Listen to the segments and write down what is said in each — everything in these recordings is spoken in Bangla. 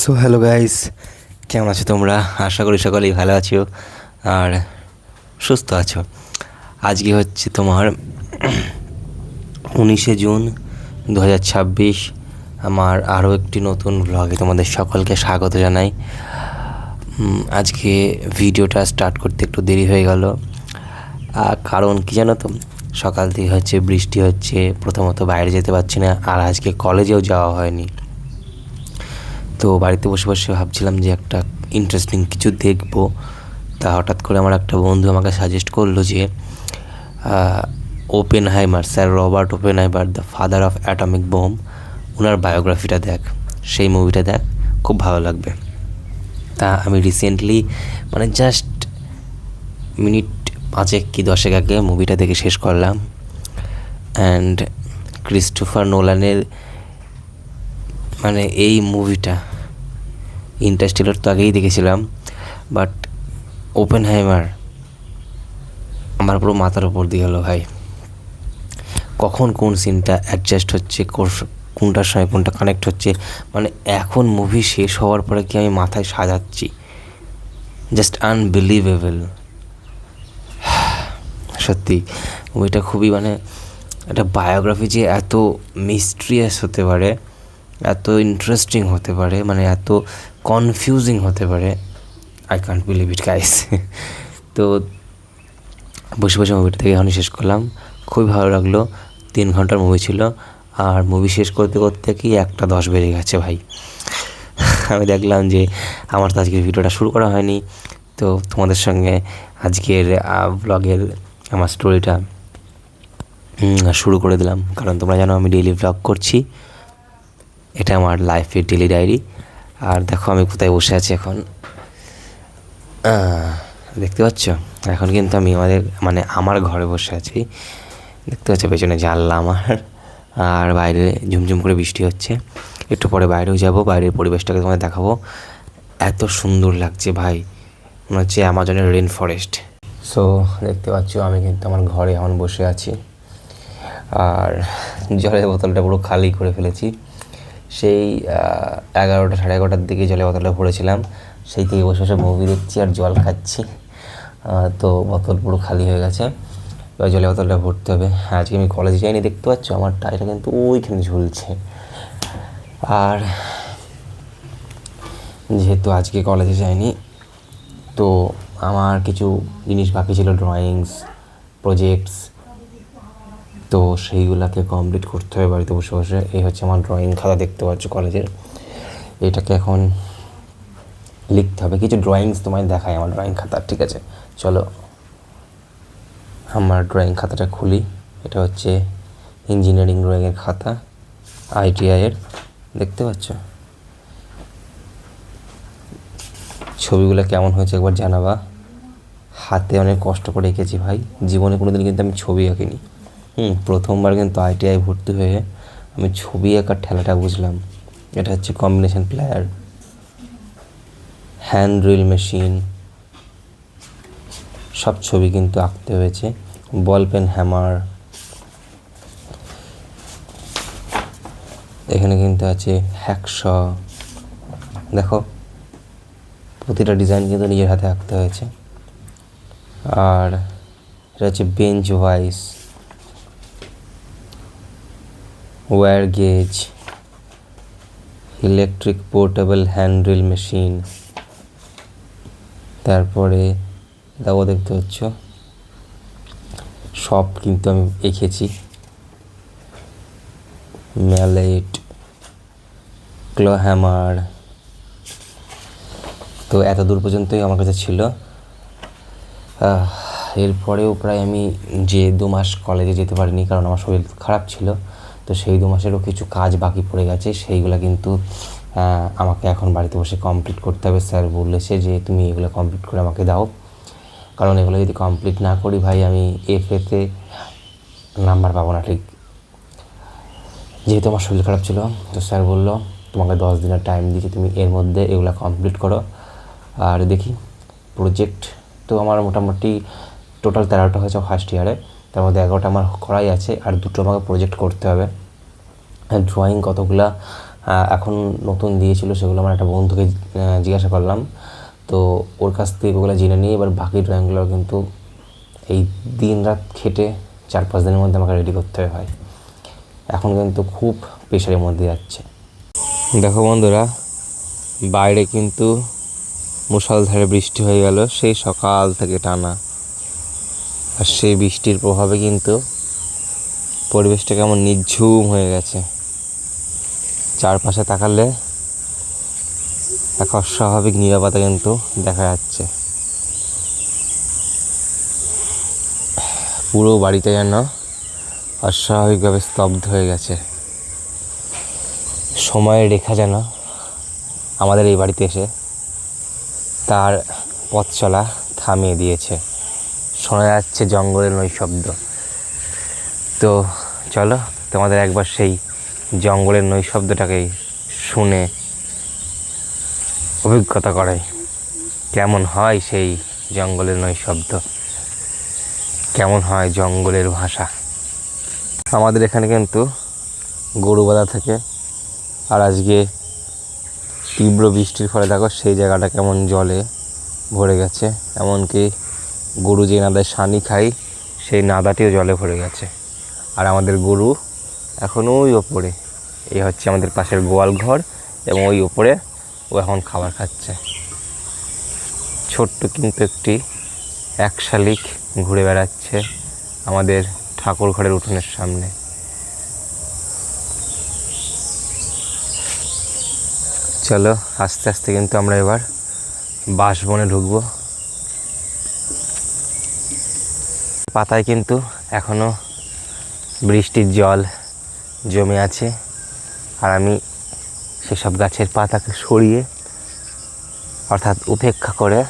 সো হ্যালো গাইস, কেমন আছো তোমরা? আশা করি সকলেই ভালো আছো আর সুস্থ আছো। আজকে হচ্ছে তোমার 19শে জুন 2026। আমার আরও একটি নতুন ব্লগে তোমাদের সকলকে স্বাগত জানাই। আজকে ভিডিওটা স্টার্ট করতে একটু দেরি হয়ে গেল, কারণ কি জানো তো, সকাল থেকে হচ্ছে বৃষ্টি হচ্ছে, প্রথমত বাইরে যেতে পারছি না, আর আজকে কলেজেও যাওয়া হয়নি। তো বাড়িতে বসে বসে ভাবছিলাম যে একটা ইন্টারেস্টিং কিছু দেখবো। তা হঠাৎ করে আমার একটা বন্ধু আমাকে সাজেস্ট করলো যে Oppenheimer, sir Robert Oppenheimer, the father of atomic bomb, ওনার বায়োগ্রাফিটা দেখ, সেই মুভিটা দেখ, খুব ভালো লাগবে। তা আমি রিসেন্টলি জাস্ট মিনিট 5 কি 10 আগে মুভিটা দেখে শেষ করলাম। অ্যান্ড ক্রিস্টোফার নোলানের এই মুভিটা, ইন্টারস্টেলার তো আগেই দেখেছিলাম, বাট ওপেনহাইমার আমার পুরো মাথার উপর দিয়ে গেলো ভাই। কখন কোন সিনটা অ্যাডজাস্ট হচ্ছে, কোনটার সঙ্গে কোনটা কানেক্ট হচ্ছে, এখন মুভি শেষ হওয়ার পরে কি আমি মাথায় সাজাচ্ছি, জাস্ট আনবিলিভেবল। সত্যি মুভিটা খুবই একটা বায়োগ্রাফি যে এত মিস্ট্রিয়াস হতে পারে, এত ইন্টারেস্টিং হতে পারে, এত কনফিউজিং হতে পারে, I can't believe it guys. তো বসে বসে মুভিটা থেকে এখনই শেষ করলাম, খুবই ভালো লাগলো। 3 ঘন্টার মুভি ছিল, আর মুভি শেষ করতে করতে কি 1:10 বেজে গেছে ভাই। আমি দেখলাম যে আমার তো আজকের ভিডিওটা শুরু করা হয়নি, তো তোমাদের সঙ্গে আজকের ব্লগের আমার স্টোরিটা শুরু করে দিলাম। কারণ তোমরা জানো আমি ডেইলি ব্লগ করছি, এটা আমার লাইফের ডেইলি ডায়েরি। আর দেখো আমি কোথায় বসে আছি এখন, দেখতে পাচ্ছ? এখন কিন্তু আমি আমার ঘরে বসে আছি, দেখতে পাচ্ছ পেছনে জানলা আমার, আর বাইরে ঝুমঝুম করে বৃষ্টি হচ্ছে। একটু পরে বাইরেও যাব, বাইরের পরিবেশটাকে তোমাদের দেখাবো। এত সুন্দর লাগছে ভাই, মনে হচ্ছে অ্যামাজনের রেন ফরেস্ট। সো দেখতে পাচ্ছ আমি কিন্তু আমার ঘরে এখন বসে আছি, আর জলের বোতলটা পুরো খালি করে ফেলেছি। সেই 11টা 11:30টার দিকে জলের বোতলটা ভরেছিলাম, সেই থেকে বসে বসে মুভি দেখছি আর জল খাচ্ছি। তো বোতল পুরো খালি হয়ে গেছে, এবার জলের বোতলটা ভরতে হবে। আজকে আমি কলেজে যাইনি, দেখতে পাচ্ছ আমার টাইটা কিন্তু ওইখানে ঝুলছে। আর যেহেতু আজকে কলেজে যাইনি, তো আমার কিছু জিনিস বাকি ছিল, ড্রয়িংস, প্রজেক্টস, তো সেইগুলোকে কমপ্লিট করতে হবে বাড়িতে বসে বসে। এই হচ্ছে আমার ড্রয়িং খাতা, দেখতে পাচ্ছ কলেজের। এটাকে এখন লিখতে হবে, কিছু ড্রয়িংস তোমায় দেখায় আমার ড্রয়িং খাতা। ঠিক আছে, চলো আমার ড্রয়িং খাতাটা খুলি। এটা হচ্ছে ইঞ্জিনিয়ারিং ড্রয়িংয়ের খাতা, ITI-এর, দেখতে পাচ্ছ? ছবিগুলো কেমন হয়েছে একবার জানাবা। হাতে অনেক কষ্ট করে এঁকেছি ভাই, জীবনে কোনোদিন কিন্তু আমি ছবি আঁকিনি। প্রথমবার কিন্তু ITI ভর্তি হয়ে আমি ছবি আঁকার ঠেলাটা বুঝলাম। এটা হচ্ছে combination player, hand drill machine, সব ছবি কিন্তু আঁকতে হয়েছে। বল পেন, হ্যামার, এখানে কিন্তু আছে হ্যাকশ। দেখো প্রতিটা ডিজাইন কিন্তু নিজের হাতে আঁকতে হয়েছে। আর এটা হচ্ছে bench vice, wire gauge, electric portable hand drill machine. তারপরে দেখো, দেখতে হচ্ছ সব কিন্তু আমি এঁকেছি। ম্যালেট, ক্লো হ্যামার, তো এত দূর পর্যন্তই আমার কাছে ছিল। এরপরেও প্রায় আমি যে 2 মাস কলেজে যেতে পারিনি, কারণ আমার শরীর খারাপ ছিল, তো সেই 2 মাসেরও কিছু কাজ বাকি পড়ে গেছে। সেইগুলো কিন্তু আমাকে এখন বাড়িতে বসে কমপ্লিট করতে হবে। স্যার বলেছে যে তুমি এগুলো কমপ্লিট করে আমাকে দাও, কারণ এগুলো যদি কমপ্লিট না করি ভাই আমি FA-তে নাম্বার পাবো না। ঠিক যেহেতু আমার শরীর খারাপ ছিল, তো স্যার বললো তোমাকে 10 দিনের টাইম দিয়েছি, তুমি এর মধ্যে এগুলো কমপ্লিট করো। আর দেখি, প্রজেক্ট তো আমার মোটামুটি টোটাল 13টা হয়েছে ফার্স্ট ইয়ারে, তার মধ্যে 11টা আমার করাই আছে, আর 2টো আমাকে প্রজেক্ট করতে হবে। ড্রয়িং কতগুলা এখন নতুন দিয়েছিল, সেগুলো আমার একটা বন্ধুকে জিজ্ঞাসা করলাম, তো ওর কাছ থেকে ওগুলো জেনে নিয়ে এবার বাকি ড্রয়িংগুলো কিন্তু এই দিন রাত খেটে 4-5 দিনের মধ্যে আমাকে রেডি করতে হয়। এখন কিন্তু খুব প্রেশারের মধ্যে যাচ্ছে। দেখো বন্ধুরা, বাইরে কিন্তু মুষলধারে বৃষ্টি হয়ে গেল সেই সকাল থেকে টানা, আর সেই বৃষ্টির প্রভাবে কিন্তু পরিবেশটা কেমন নিঝুম হয়ে গেছে। চারপাশে তাকালে এক অস্বাভাবিক নীরবতা কিন্তু দেখা যাচ্ছে। পুরো বাড়িটা যেন অস্বাভাবিকভাবে স্তব্ধ হয়ে গেছে। সময়ের রেখা যেন আমাদের এই বাড়িতে এসে তার পথ চলা থামিয়ে দিয়েছে। শোনা যাচ্ছে জঙ্গলের নৈশব্দ। তো চলো তোমাদের একবার সেই জঙ্গলের নৈশব্দটাকেই শুনে অভিজ্ঞতা করাই, কেমন হয় সেই জঙ্গলের নৈশব্দ, কেমন হয় জঙ্গলের ভাষা। আমাদের এখানে কিন্তু গরু বাঁধা থাকে, আর আজকে তীব্র বৃষ্টির ফলে দেখো সেই জায়গাটা কেমন জলে ভরে গেছে। এমনকি গরু যে নাদায় সানি খাই সেই নাদাটিও জলে ভরে গেছে। আর আমাদের গরু এখন ওই ওপরে, এই হচ্ছে আমাদের পাশের গোয়াল ঘর, এবং ওই ওপরে ও এখন খাবার খাচ্ছে। ছোট্ট কিন্তু একটি এক শালিক ঘুরে বেড়াচ্ছে আমাদের ঠাকুর ঘরের উঠোনের সামনে। চলো আস্তে আস্তে কিন্তু আমরা এবার বাঁশবনে ঢুকবো। পাতায় কিন্তু এখনো বৃষ্টির জল জমে আছে, আর আমি সেসব গাছের পাতাকে সরিয়ে অর্থাৎ উপেক্ষা করে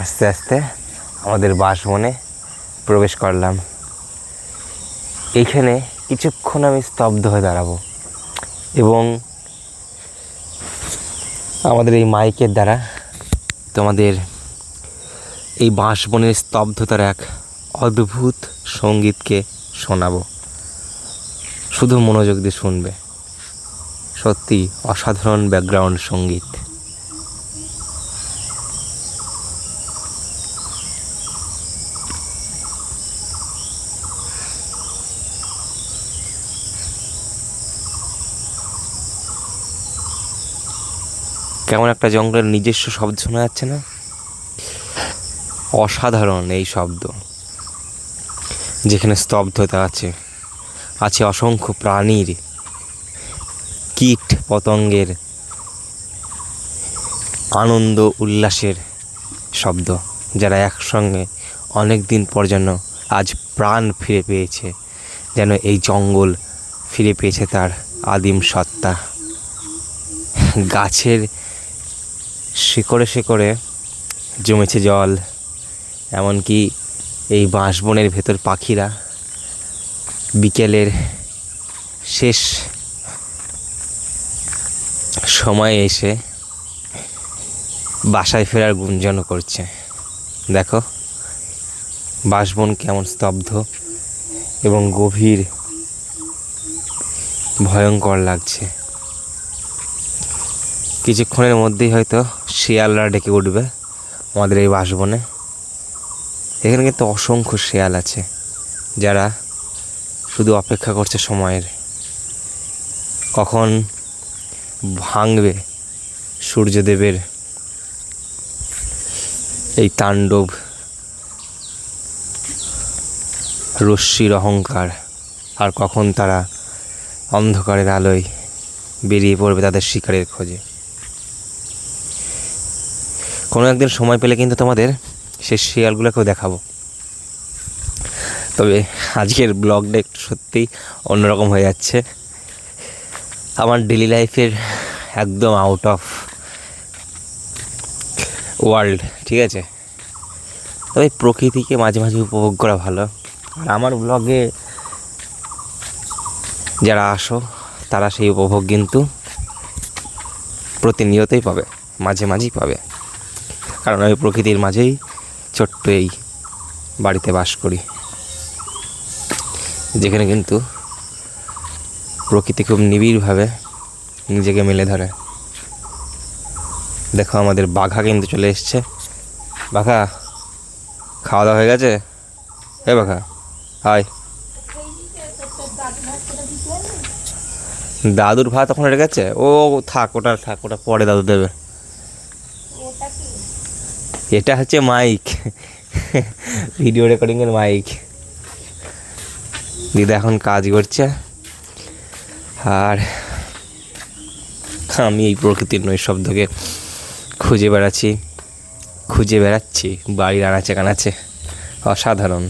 আস্তে আস্তে আমাদের বাঁশবনে প্রবেশ করলাম। এইখানে কিছুক্ষণ আমি স্তব্ধ হয়ে দাঁড়াবো, এবং আমাদের এই মাইকের দ্বারা তোমাদের এই বাঁশবনের স্তব্ধতার এক অদ্ভুত সঙ্গীতকে শোনাবো। শুধু মনোযোগ দিয়ে শুনবে, সত্যি অসাধারণ ব্যাকগ্রাউন্ড সঙ্গীত। কেমন একটা জঙ্গলের নিজস্ব শব্দ শোনা যাচ্ছে না? অসাধারণ এই শব্দ, যেখানে স্তব্ধতা আছে, আছে অসংখ্য প্রাণীর, কীট পতঙ্গের আনন্দ উল্লাসের শব্দ, যারা একসঙ্গে অনেক দিন পর যেন আজ প্রাণ ফিরে পেয়েছে, যেন এই জঙ্গল ফিরে পেয়েছে তার আদিম সত্তা। গাছের শিকড়ে শিকড়ে জমেছে জল, এমনকি এই বাঁশবনের ভেতর পাখিরা বিকেলের শেষ সময়ে এসে বাসায় ফেরার গুঞ্জন করছে। দেখো বাঁশবন কেমন স্তব্ধ এবং গভীর ভয়ঙ্কর লাগছে। কিছুক্ষণের মধ্যেই হয়তো শিয়ালরা ডেকে উঠবে আমাদের এই বাঁশবনে। এখানে কিন্তু অসংখ্য শিয়াল আছে, যারা শুধু অপেক্ষা করছে সময়ের, কখন ভাঙবে সূর্যদেবের এই তাণ্ডব রশ্মির অহংকার, আর কখন তারা অন্ধকারের আলোয় বেরিয়ে পড়বে তাদের শিকারের খোঁজে। কোনো একদিন সময় পেলে কিন্তু তোমাদের সেই শিয়ালগুলোকেও দেখাবো। তবে আজকের ব্লগটা একটু সত্যিই অন্যরকম হয়ে যাচ্ছে, আমার ডেলি লাইফের একদম আউট অফ ওয়ার্ল্ড, ঠিক আছে? তবে প্রকৃতিকে মাঝে মাঝে উপভোগ করা ভালো। আর আমার ব্লগে যারা আসো তারা সেই উপভোগ কিন্তু প্রতিনিয়তই পাবে, মাঝে মাঝেই পাবে, কারণ আমি প্রকৃতির মাঝেই ছোট্ট এই বাড়িতে বাস করি, যেখানে কিন্তু প্রকৃতি খুব নিবিড়ভাবে নিজেকে মেলে ধরে। দেখো আমাদের বাঘা কিন্তু চলে এসছে। বাঘা, খাওয়া দাওয়া হয়ে গেছে? এ বাঘা, হাই। দাদুর ভাত ওখানে রেখেছে, ও থাক, ওটা পরে দাদু দেবে। এটা হচ্ছে মাইক, ভিডিও রেকর্ডিংয়ের মাইক। দিদা এখন কাজ করছে, আর আমি এই প্রকৃতির নৈশব্দকে খুঁজে বেড়াচ্ছি বাড়ির আনাচে কানাচে। অসাধারণ।